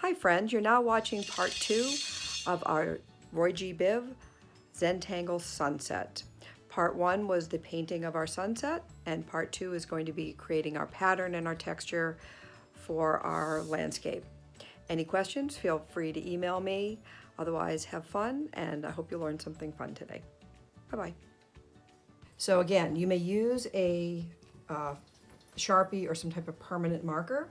Hi friends, you're now watching part 2 of our ROYGBIV Zentangle sunset. Part 1 was the painting of our sunset, and part 2 is going to be creating our pattern and our texture for our landscape. Any questions, feel free to email me. Otherwise, have fun, and I hope you learned something fun today. Bye-bye. So again, you may use a Sharpie or some type of permanent marker,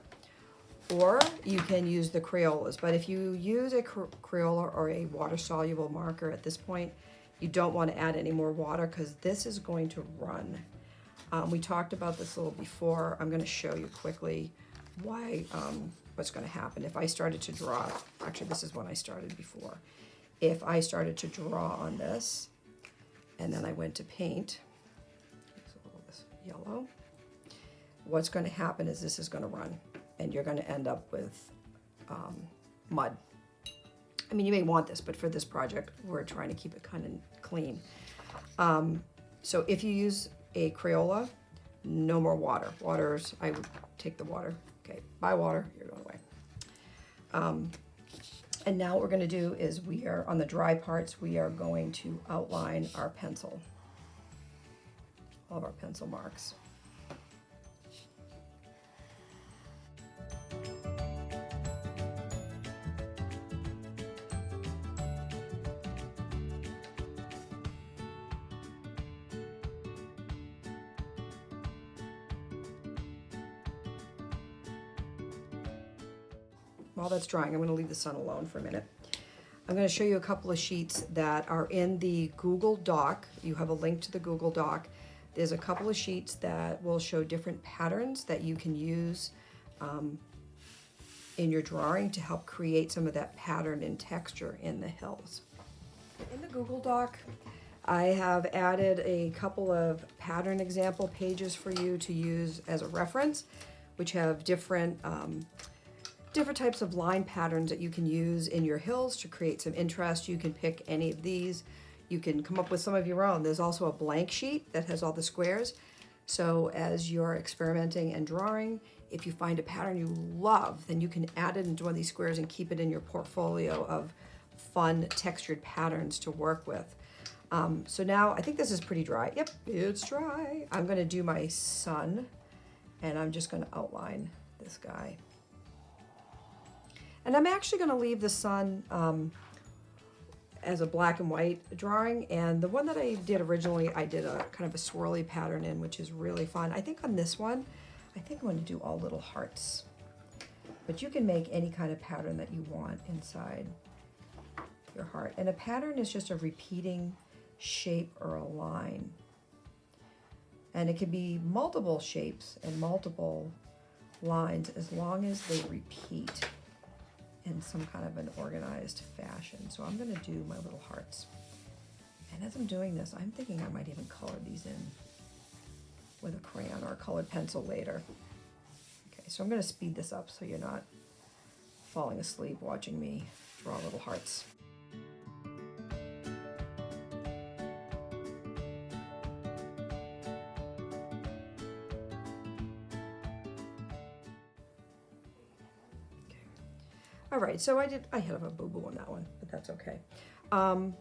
or you can use the Crayolas. But if you use a Crayola or a water-soluble marker at this point, you don't want to add any more water because this is going to run. We talked about this a little before. I'm going to show you quickly why, what's going to happen. If I started to draw, actually this is when I started before. If I started to draw on this, and then I went to paint, it's a little this yellow, what's going to happen is this is going to run. And you're going to end up with mud. I mean, you may want this, but for this project, we're trying to keep it kind of clean. So if you use a Crayola, no more water. I would take the water. Okay, bye water, you're going away. And now what we're going to do is we are, on the dry parts, we are going to outline our pencil. All of our pencil marks. While that's drying, I'm going to leave the sun alone for a minute. I'm going to show you a couple of sheets that are in the Google Doc. You have a link to the Google Doc. There's a couple of sheets that will show different patterns that you can use in your drawing to help create some of that pattern and texture in the hills. In the Google Doc, I have added a couple of pattern example pages for you to use as a reference, which have different types of line patterns that you can use in your hills to create some interest. You can pick any of these. You can come up with some of your own. There's also a blank sheet that has all the squares. So as you're experimenting and drawing, if you find a pattern you love, then you can add it into one of these squares and keep it in your portfolio of fun textured patterns to work with. So now I think this is pretty dry. Yep, it's dry. I'm gonna do my sun, and I'm just gonna outline this guy. And I'm actually going to leave the sun as a black and white drawing. And the one that I did originally, I did a kind of a swirly pattern in, which is really fun. I think on this one, I think I'm going to do all little hearts. But you can make any kind of pattern that you want inside your heart. And a pattern is just a repeating shape or a line. And it can be multiple shapes and multiple lines as long as they repeat in some kind of an organized fashion. So I'm gonna do my little hearts. And as I'm doing this, I'm thinking I might even color these in with a crayon or a colored pencil later. Okay, so I'm gonna speed this up so you're not falling asleep watching me draw little hearts. All right, so I had a boo-boo on that one, but that's okay. And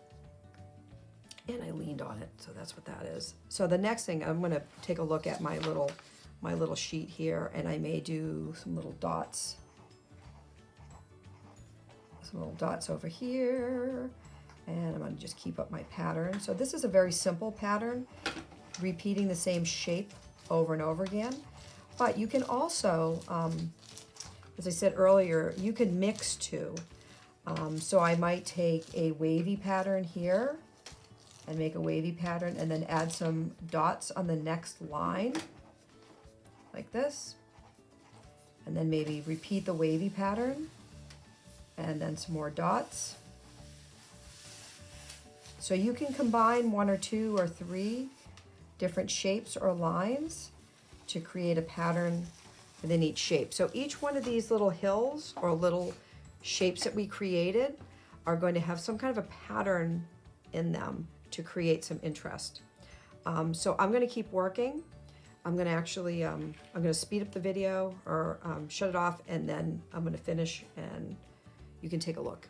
I leaned on it, so that's what that is. So the next thing, I'm gonna take a look at my little sheet here, and I may do some little dots. Some little dots over here, and I'm gonna just keep up my pattern. So this is a very simple pattern, repeating the same shape over and over again. But you can also, as I said earlier, you can mix two. So I might take a wavy pattern here and make a wavy pattern and then add some dots on the next line, like this. And then maybe repeat the wavy pattern and then some more dots. So you can combine one or two or three different shapes or lines to create a pattern within each shape. So each one of these little hills or little shapes that we created are going to have some kind of a pattern in them to create some interest. So I'm going to keep working. I'm going to actually, I'm going to speed up the video or shut it off, and then I'm going to finish and you can take a look.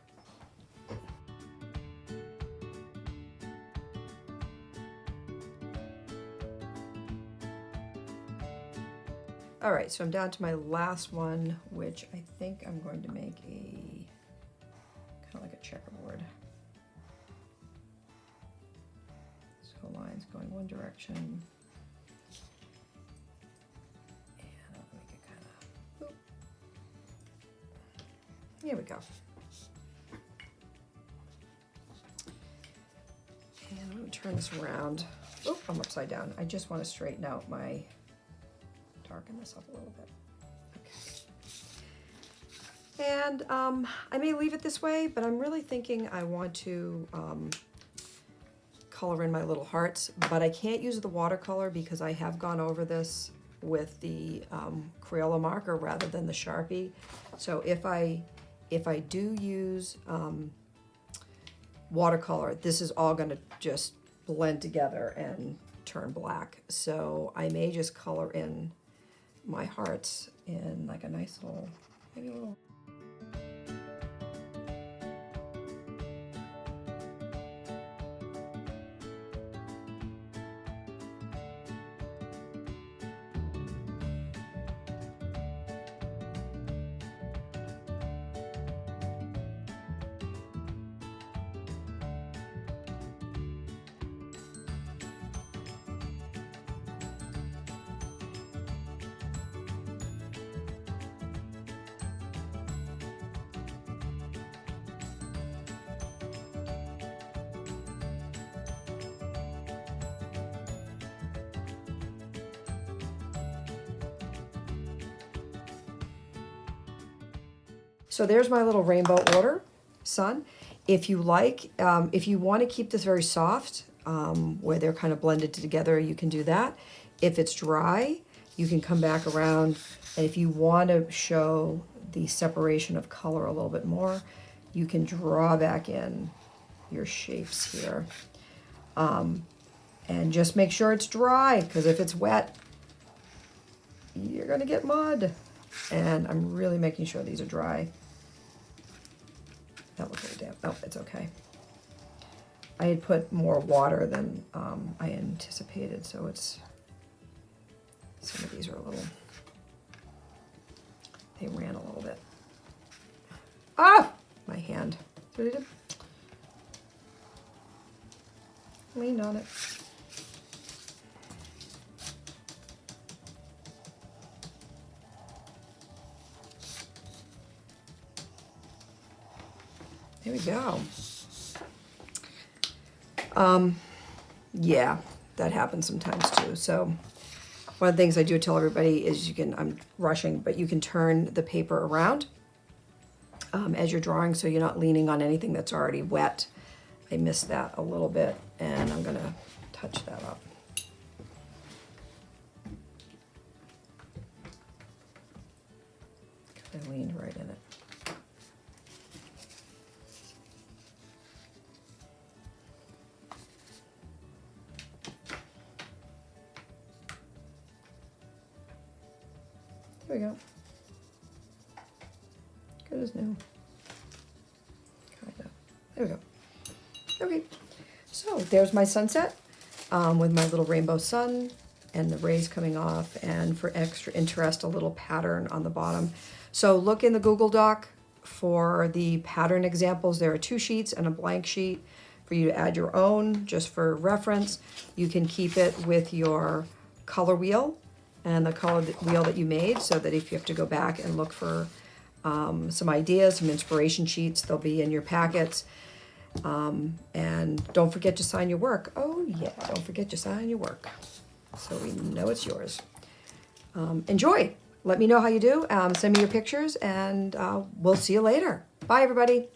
All right, so I'm down to my last one, which I think I'm going to make a kind of like a checkerboard. So lines going one direction. And I'll make it kind of, here we go. And I'm going to turn this around. Oh, I'm upside down. I just want to straighten out my, darken this up a little bit. Okay. And I may leave it this way, but I'm really thinking I want to color in my little hearts, but I can't use the watercolor because I have gone over this with the Crayola marker rather than the Sharpie. So if I do use watercolor, this is all going to just blend together and turn black. So I may just color in my hearts in like a nice little, maybe a little. So there's my little rainbow order, sun. If you like, if you want to keep this very soft, where they're kind of blended together, you can do that. If it's dry, you can come back around, and if you want to show the separation of color a little bit more, you can draw back in your shapes here. And just make sure it's dry, because if it's wet, you're gonna get mud. And I'm really making sure these are dry. That looks a little damp. Oh, it's okay. I had put more water than I anticipated, so it's, some of these are a little, they ran a little bit. Ah! My hand. See what I did? Leaned on it. There we go. Yeah, that happens sometimes too. So one of the things I do tell everybody is you can, I'm rushing, but you can turn the paper around as you're drawing, so you're not leaning on anything that's already wet. I missed that a little bit, and I'm gonna touch that up. I leaned right in it. There we go. Good as new. Kinda. There we go. Okay, so there's my sunset with my little rainbow sun and the rays coming off, and for extra interest, a little pattern on the bottom. So look in the Google Doc for the pattern examples. There are 2 sheets and a blank sheet for you to add your own, just for reference. You can keep it with your color wheel and the color wheel that you made, so that if you have to go back and look for some ideas, some inspiration sheets, they'll be in your packets. And don't forget to sign your work. Oh yeah, don't forget to sign your work, so we know it's yours. Enjoy. Let me know how you do. Send me your pictures, and we'll see you later. Bye, everybody.